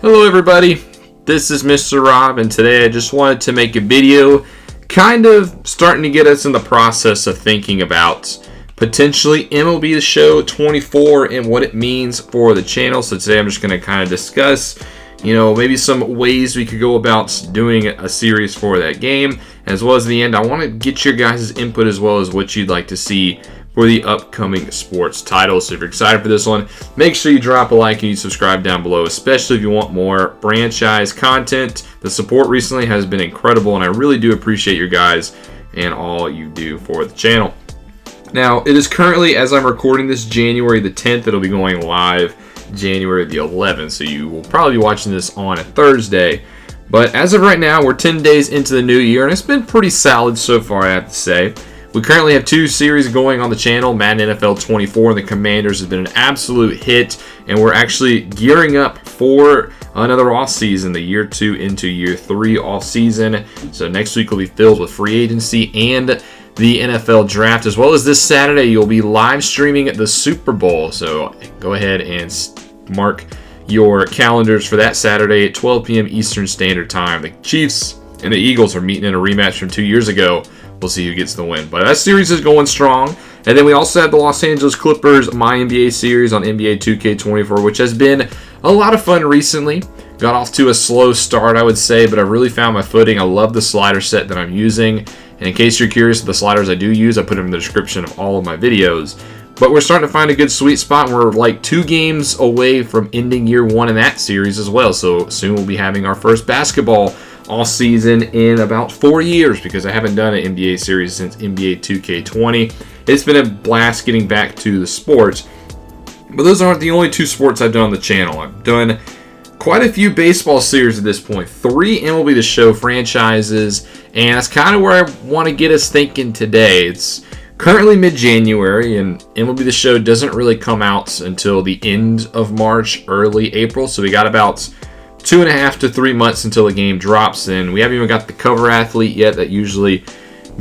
Hello everybody, this is Mr. Rob, and today I just wanted to make a video kind of starting to get us in the process of thinking about potentially MLB The Show 24 and what it means for the channel. So today I'm just going to kind of discuss, maybe some ways we could go about doing a series for that game, as well as the end I want to get your guys' input as well as what you'd like to see for the upcoming sports titles. So if you're excited for this one, make sure you drop a like and you subscribe down below, especially if you want more franchise content. The support recently has been incredible, and I really do appreciate you guys and all you do for the channel. Now, it is currently, as I'm recording this, January the 10th. It'll be going live January the 11th, so you will probably be watching this on a Thursday. But as of right now, we're 10 days into the new year, and it's been pretty solid so far, I have to say. We currently have two series going on the channel. Madden NFL 24 and the Commanders has been an absolute hit, and we're actually gearing up for another off season, the year 2 into year 3 off season. So next week will be filled with free agency and the NFL draft, as well as this Saturday you'll be live streaming the Super Bowl. So go ahead and mark your calendars for that Saturday at 12 p.m. Eastern Standard Time. The Chiefs and the Eagles are meeting in a rematch from 2 years ago. We'll see who gets the win. But that series is going strong. And then we also have the Los Angeles Clippers My NBA series on NBA 2K24, which has been a lot of fun recently. Got off to a slow start, I would say, but I've really found my footing. I love the slider set that I'm using. And in case you're curious, the sliders I do use, I put them in the description of all of my videos. But we're starting to find a good sweet spot, and we're like 2 games away from ending year 1 in that series as well. So soon we'll be having our first basketball all season in about 4 years, because I haven't done an NBA series since NBA 2K20. It's been a blast getting back to the sports. But those aren't the only 2 sports I've done on the channel. I've done quite a few baseball series at this point. 3 MLB The Show franchises, and that's kind of where I want to get us thinking today. It's currently mid-January, and MLB The Show doesn't really come out until the end of March, early April, so we got about 2.5 to 3 months until the game drops, and we haven't even got the cover athlete yet that usually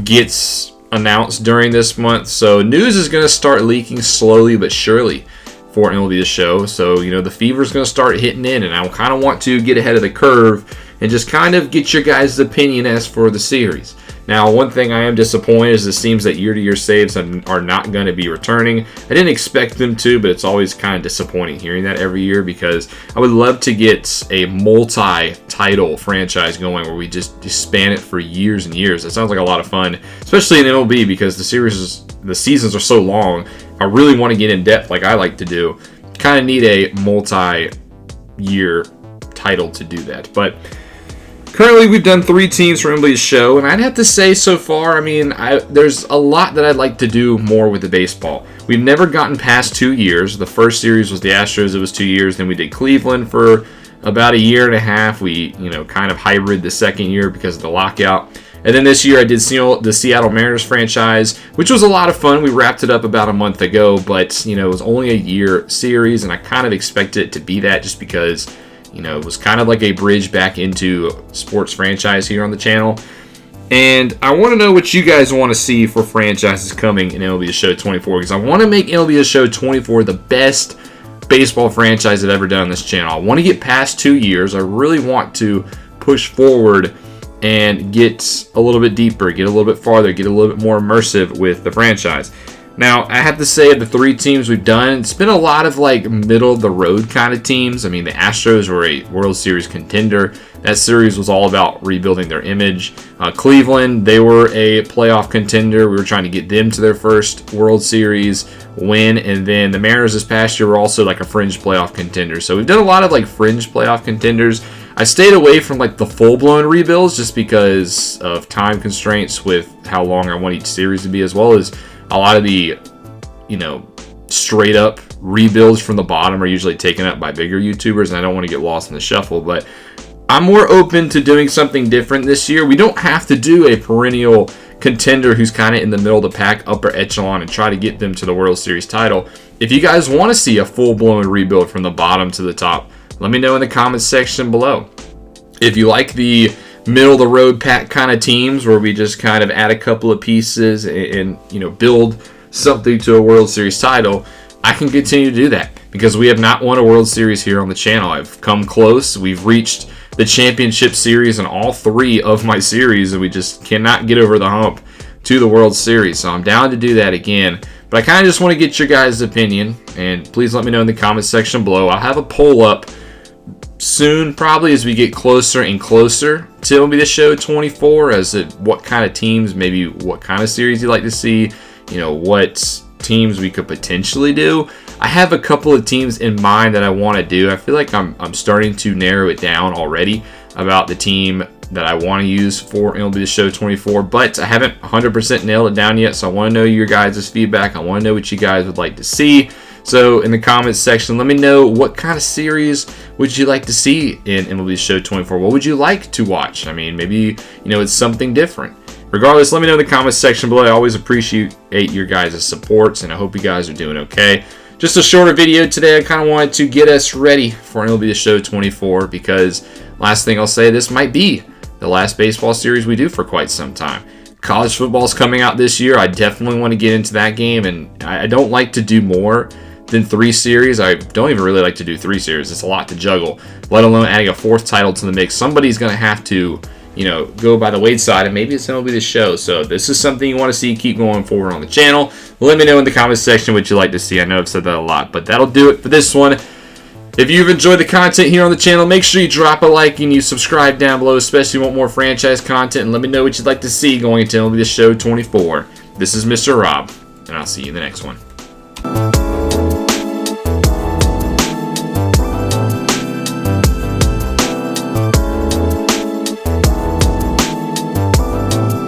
gets announced during this month. So news is going to start leaking slowly but surely for MLB The Show. So, the fever is going to start hitting in, and I kind of want to get ahead of the curve and just kind of get your guys' opinion as for the series. Now, one thing I am disappointed is it seems that year-to-year saves are not going to be returning. I didn't expect them to, but it's always kind of disappointing hearing that every year, because I would love to get a multi-title franchise going where we just span it for years and years. That sounds like a lot of fun, especially in MLB, because the seasons are so long. I really want to get in depth like I like to do. Kind of need a multi-year title to do that, but currently, we've done 3 teams for MLB The Show, and I'd have to say so far, there's a lot that I'd like to do more with the baseball. We've never gotten past 2 years. The first series was the Astros. It was 2 years. Then we did Cleveland for about 1.5 years. We, kind of hybrid the second year because of the lockout. And then this year, I did the Seattle Mariners franchise, which was a lot of fun. We wrapped it up about a month ago, but, it was only a year series, and I kind of expected it to be that just because it was kind of like a bridge back into sports franchise here on the channel. And I want to know what you guys want to see for franchises coming in MLB The Show 24, because I want to make MLB The Show 24 the best baseball franchise I've ever done on this channel. I want to get past 2 years. I really want to push forward and get a little bit deeper, get a little bit farther, get a little bit more immersive with the franchise. Now, I have to say, of the 3 teams we've done, it's been a lot of middle-of-the-road kind of teams. The Astros were a World Series contender. That series was all about rebuilding their image. Cleveland, they were a playoff contender. We were trying to get them to their first World Series win. And then the Mariners this past year were also a fringe playoff contender. So we've done a lot of fringe playoff contenders. I stayed away from the full-blown rebuilds just because of time constraints with how long I want each series to be, as well as a lot of the, straight up rebuilds from the bottom are usually taken up by bigger YouTubers, and I don't want to get lost in the shuffle. But I'm more open to doing something different this year. We don't have to do a perennial contender who's kind of in the middle of the pack, upper echelon, and try to get them to the World Series title. If you guys want to see a full-blown rebuild from the bottom to the top, let me know in the comments section below. If you like the middle-of-the-road pack kind of teams where we just kind of add a couple of pieces and build something to a World Series title, I can continue to do that. because we have not won a World Series here on the channel. I've come close. We've reached the championship series in all 3 of my series, and we just cannot get over the hump to the World Series. So I'm down to do that again. But I kind of just want to get your guys' opinion, and please let me know in the comments section below. I'll have a poll up soon, probably as we get closer and closer to MLB The Show 24, as to what kind of teams, maybe what kind of series you'd like to see, what teams we could potentially do. I have a couple of teams in mind that I want to do. I feel like I'm starting to narrow it down already about the team that I want to use for MLB The Show 24, but I haven't 100% nailed it down yet, so I want to know your guys' feedback. I want to know what you guys would like to see. So in the comments section, let me know what kind of series would you like to see in MLB The Show 24. What would you like to watch? I mean, maybe, it's something different. Regardless, let me know in the comments section below. I always appreciate your guys' supports, and I hope you guys are doing okay. Just a shorter video today. I kind of wanted to get us ready for MLB The Show 24, because last thing I'll say, this might be the last baseball series we do for quite some time. College football's coming out this year. I definitely want to get into that game, and I don't like to do more than 3 series. I don't even really like to do 3 series. It's a lot to juggle, let alone adding a 4th title to the mix. Somebody's going to have to, go by the wayside, and maybe it's going to be the show. So if this is something you want to see, keep going forward on the channel. Let me know in the comments section what you'd like to see. I know I've said that a lot, but that'll do it for this one. If you've enjoyed the content here on the channel, make sure you drop a like and you subscribe down below, especially if you want more franchise content, and let me know what you'd like to see going into MLB The Show 24. This is Mr. Rob, and I'll see you in the next one.